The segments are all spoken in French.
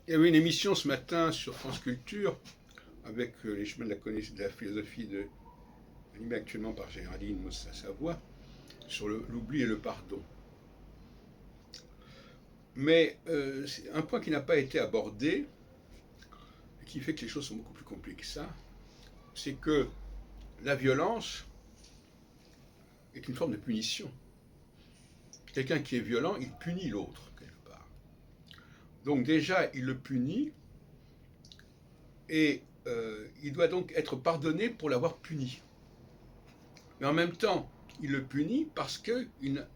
Il y avait une émission ce matin sur France Culture avec les chemins de la philosophie animée actuellement par Géraldine Moussa-Savoie sur l'oubli et le pardon. Mais c'est un point qui n'a pas été abordé et qui fait que les choses sont beaucoup plus compliquées que ça, c'est que la violence est une forme de punition. Quelqu'un qui est violent, il punit l'autre quelque part. Donc déjà, il le punit et il doit donc être pardonné pour l'avoir puni. Mais en même temps, il le punit parce que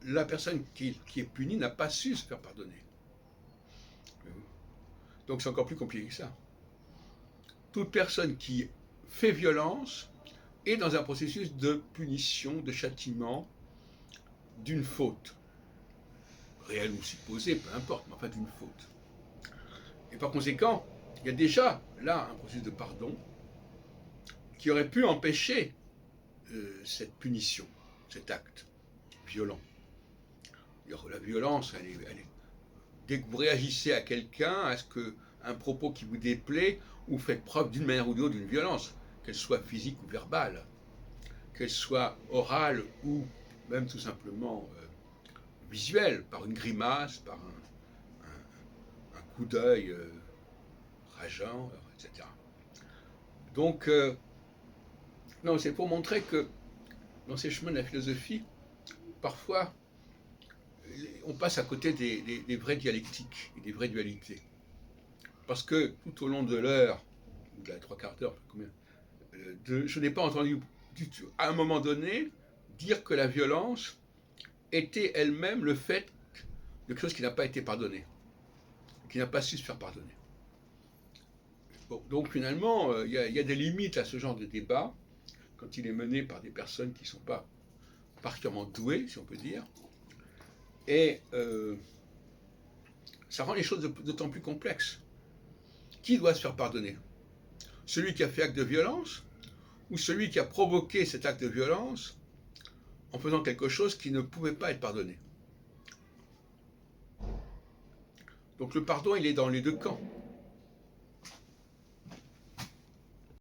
la personne qui est punie n'a pas su se faire pardonner. Donc c'est encore plus compliqué que ça. Toute personne qui fait violence est dans un processus de punition, de châtiment d'une faute. Réelle ou supposée, peu importe, mais enfin d'une faute. Et par conséquent, il y a déjà là un processus de pardon qui aurait pu empêcher cette punition, cet acte violent. La violence, dès que vous réagissez à quelqu'un, à ce un propos qui vous déplaît, vous faites preuve d'une manière ou d'une autre d'une violence, qu'elle soit physique ou verbale, qu'elle soit orale ou même tout simplement visuelle, par une grimace, par un coup d'œil rageant, etc. Donc, non, c'est pour montrer que dans ces chemins de la philosophie, parfois, on passe à côté des vraies dialectiques et des vraies dualités. Parce que tout au long de l'heure, ou de la trois quarts d'heure, je n'ai pas entendu du tout, à un moment donné, dire que la violence était elle-même le fait de quelque chose qui n'a pas été pardonné, qui n'a pas su se faire pardonner. Bon, donc finalement, il y a des limites à ce genre de débat quand il est mené par des personnes qui ne sont pas particulièrement douées, si on peut dire. Et ça rend les choses d'autant plus complexes. Qui doit se faire pardonner? Celui qui a fait acte de violence ou celui qui a provoqué cet acte de violence en faisant quelque chose qui ne pouvait pas être pardonné? Donc le pardon, il est dans les deux camps.